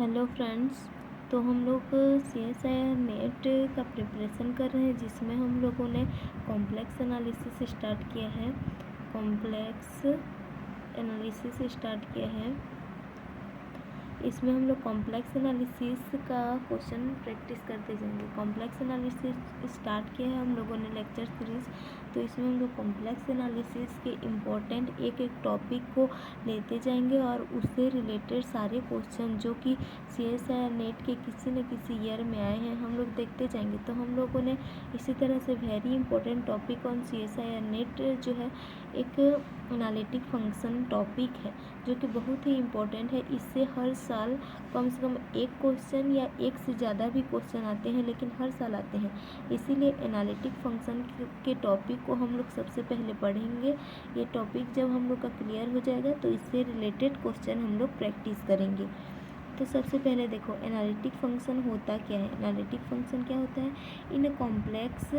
Hello friends. तो हम लोग सी एस आई नेट का प्रिपरेशन कर रहे हैं, जिसमें हम लोगों ने कॉम्प्लेक्स एनालिसिस स्टार्ट किया है। इसमें हम लोग कॉम्प्लेक्स एनालिसिस का क्वेश्चन प्रैक्टिस करते जाएंगे। कॉम्प्लेक्स एनालिसिस स्टार्ट किया है हम लोगों ने लेक्चर सीरीज़। तो इसमें हम लोग कॉम्प्लेक्स एनालिसिस के इम्पोर्टेंट एक एक टॉपिक को लेते जाएंगे और उससे रिलेटेड सारे क्वेश्चन जो कि सी एस आई नेट के किसी न किसी ईयर में आए हैं हम लोग देखते जाएंगे। तो हम लोगों ने इसी तरह से very important topic on C S I NET जो है एक एनालिटिक फंक्शन टॉपिक है, जो कि बहुत ही इम्पोर्टेंट है। इससे हर साल कम से कम एक क्वेश्चन या एक से ज़्यादा भी क्वेश्चन आते हैं, लेकिन हर साल आते हैं। इसीलिए एनालिटिक फंक्शन के टॉपिक को हम लोग सबसे पहले पढ़ेंगे। ये टॉपिक जब हम लोग का क्लियर हो जाएगा तो इससे रिलेटेड क्वेश्चन हम लोग प्रैक्टिस करेंगे। तो सबसे पहले देखो, एनालिटिक फंक्शन होता क्या है। एनालिटिक फंक्शन क्या होता है? In a complex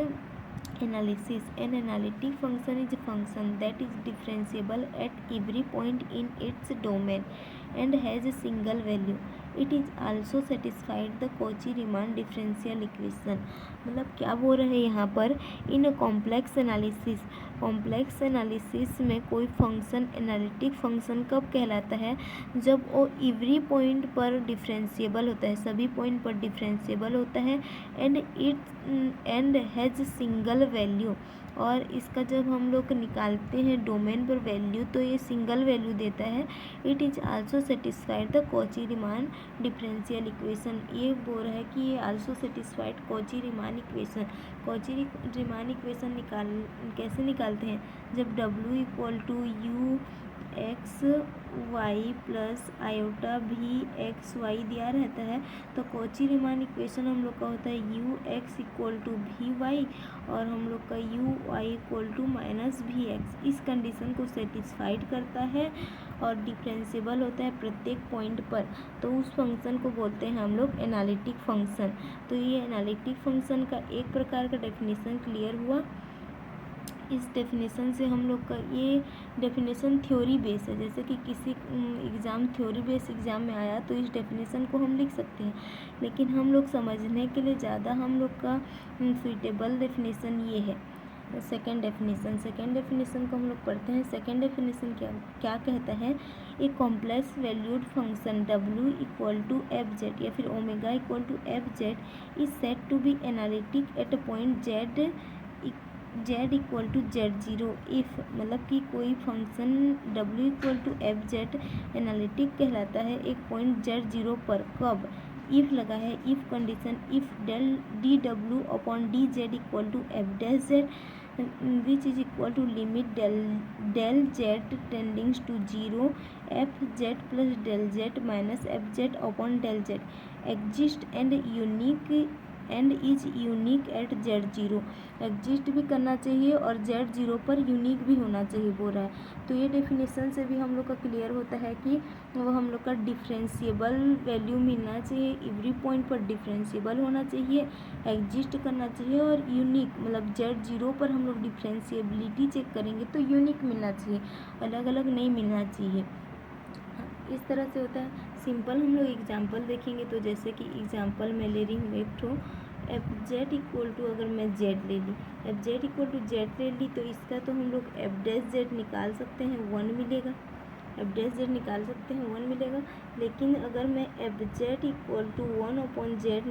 analysis, an analytic function is a function that is differentiable at every point in its domain and has a single value. It is also satisfied the Cauchy-Riemann differential equation. मतलब क्या बोल रहे हैं यहाँ पर? In complex analysis में कोई function analytic function कब कहलाता है? जब वो एवरी पॉइंट पर डिफरेंशिएबल होता है, सभी पॉइंट पर डिफरेंशिएबल होता है, एंड हैज़ सिंगल वैल्यू। और इसका जब हम लोग निकालते हैं डोमेन पर वैल्यू तो ये सिंगल वैल्यू देता है। It is also satisfied the Cauchy Riemann differential equation. ये बोल रहा है कि ये also satisfied Cauchy Riemann equation. Cauchy Riemann equation कैसे निकालते हैं? जब W equal to U X Y plus iota V X Y दिया रहता है, तो कॉची-रीमान इक्वेशन हम लोग का होता है U X equal to V Y और हम लोग का U Y equal to minus V X. इस कंडीशन को सेटिस्फाइड करता है और डिफरेंशिएबल होता है प्रत्येक पॉइंट पर, तो उस फंक्शन को बोलते हैं हम लोग एनालिटिक फंक्शन। तो ये एनालिटिक फंक्शन का एक प्रकार का डेफिनेशन क्लियर हुआ। इस डेफिनेशन से हम लोग का ये डेफिनेशन थ्योरी बेस है, जैसे कि किसी एग्ज़ाम थ्योरी बेस एग्ज़ाम में आया तो इस डेफिनेशन को हम लिख सकते हैं, लेकिन हम लोग समझने के लिए ज़्यादा हम लोग का सुइटेबल डेफिनेशन ये है। सेकेंड डेफिनेशन को हम लोग पढ़ते हैं। सेकेंड डेफिनेशन क्या कहता है? एक complex valued function W equal to F Z या फिर omega equal to F Z is said to be analytic at a point Z equal to Z0 if, मतलब कि कोई function W equal to F Z analytic कहलाता है एक point Z0 पर। कब? इफ़ लगा है, if condition, if dw upon dz equal to F dash Z which is equal to limit del Z tending to 0 F Z plus del Z minus F Z upon del Z exist and is unique at Z0। Exist भी करना चाहिए और Z0 पर unique भी होना चाहिए बोल रहा है। तो ये डेफिनेशन से भी हम लोग का क्लियर होता है कि वो हम लोग का डिफरेंशिएबल वैल्यू मिलना चाहिए, एवरी पॉइंट पर डिफरेंशिएबल होना चाहिए, एग्जिस्ट करना चाहिए और यूनिक, मतलब Z0 पर हम लोग डिफरेंशिएबिलिटी चेक करेंगे तो यूनिक मिलना चाहिए, अलग अलग नहीं मिलना चाहिए। इस तरह से होता है। सिंपल हम लोग एग्जांपल देखेंगे, तो जैसे कि एग्जांपल मैं ले रही हूँ एक ठो एफ जेड इक्वल टू, अगर मैं जेड ले ली, F Z equal to Z ले ली, तो इसका तो हम लोग एफ डैश जेड निकाल सकते हैं, 1 मिलेगा। एफ डैश जेड निकाल सकते हैं, 1 मिलेगा। लेकिन अगर मैं F Z equal to 1 upon Z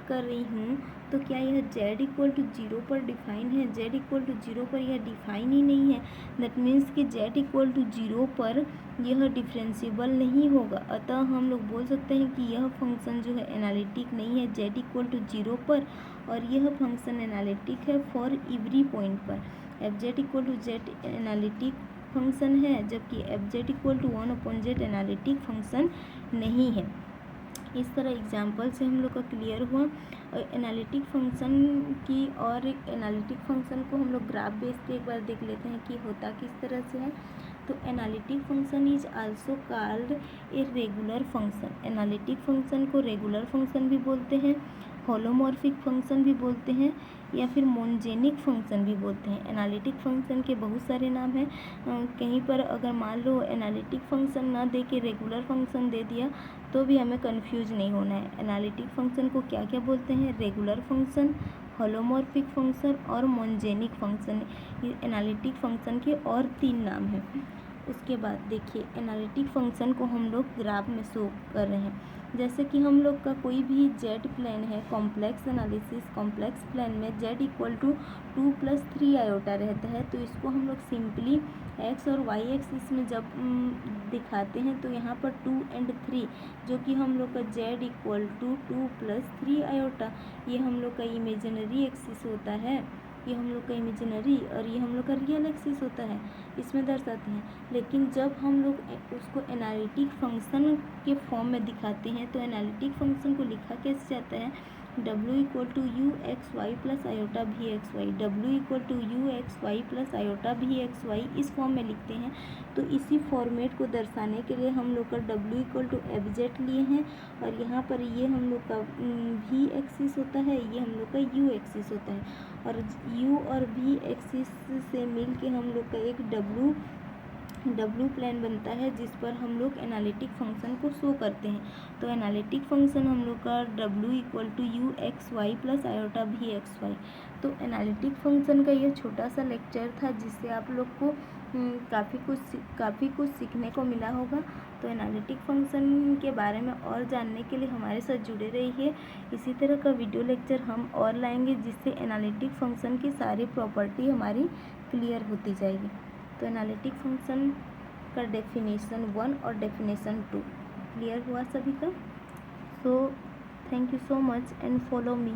कर रही हूँ, तो क्या यह जेड इक्वल टू 0 पर डिफाइन है? जेड इक्वल टू 0 पर यह डिफाइन ही नहीं है। दैट मीन्स कि जेड इक्वल टू 0 पर यह डिफरेंशिएबल नहीं होगा। अतः हम लोग बोल सकते हैं कि यह फंक्शन जो है एनालिटिक नहीं है जेड इक्वल टू 0 पर, और यह फंक्शन एनालिटिक है फॉर एवरी पॉइंट पर। F Z equal to Z analytic function है, जबकि F Z equal to 1 upon Z analytic function नहीं है। इस तरह एग्जाम्पल से हम लोग का क्लियर हुआ एनालिटिक फंक्शन की। और एक एनालिटिक फंक्शन को हम लोग ग्राफ बेस पे एक बार देख लेते हैं कि होता किस तरह से है। तो analytic function is also called a regular function. Analytic function को रेगुलर फंक्शन भी बोलते हैं। होलोमॉर्फिक फंक्शन भी बोलते हैं या फिर मोनोजेनिक फंक्शन भी बोलते हैं। एनालिटिक फंक्शन के बहुत सारे नाम हैं। कहीं पर अगर मान लो एनालिटिक फंक्शन ना दे के रेगुलर फंक्शन दे दिया तो भी हमें कंफ्यूज नहीं होना है। एनालिटिक फंक्शन को क्या क्या बोलते हैं? रेगुलर फंक्शन, होलोमॉर्फिक फंक्शन और मोनोजेनिक फंक्शन। ये एनालिटिक फंक्शन के और 3 नाम हैं। उसके बाद देखिए एनालिटिक फंक्शन को हम लोग ग्राफ में शो कर रहे हैं। जैसे कि हम लोग का कोई भी जेड प्लेन है, कॉम्प्लेक्स एनालिसिस, कॉम्प्लेक्स प्लेन में जेड इक्वल टू 2+3 आयोटा रहता है, तो इसको हम लोग सिंपली एक्स और वाई एक्सिस में जब दिखाते हैं तो यहाँ पर 2 और 3 जो कि हम लोग का जेड इक्वल टू 2+3 आयोटा, ये हम लोग का इमेजिनरी एक्सिस होता है, ये हम लोग का इमेजिनरी और ये हम लोग का रियल एक्सिस होता है, इसमें दर्शाते हैं। लेकिन जब हम लोग उसको एनालिटिक फंक्शन के फॉर्म में दिखाते हैं तो एनालिटिक फंक्शन को लिखा कैसे जाता है? w equal to U X Y plus iota V X Y, W equal to U X Y plus iota V X Y, इस फॉर्म में लिखते हैं। तो इसी फॉर्मेट को दर्शाने के लिए हम लोग का w equal to F Z लिए हैं और यहाँ पर ये हम लोग का v एक्सिस होता है, ये हम लोग का u एक्सिस होता है और u और v एक्सिस से मिल के हम लोग का एक w प्लेन बनता है जिस पर हम लोग एनालिटिक फंक्शन को शो करते हैं। तो एनालिटिक फंक्शन हम लोग का w equal to U X Y plus iota V X Y. तो एनालिटिक फंक्शन का ये छोटा सा लेक्चर था जिससे आप लोग को काफ़ी कुछ सीखने को मिला होगा। तो एनालिटिक फंक्शन के बारे में और जानने के लिए हमारे साथ जुड़े रहिए। इसी तरह का वीडियो लेक्चर हम और लाएंगे जिससे एनालिटिक फंक्शन की सारी प्रॉपर्टी हमारी क्लियर होती जाएगी। तो एनालिटिक फंक्शन का डेफिनेशन 1 और डेफिनेशन 2 क्लियर हुआ सभी का? So thank you so much and follow me.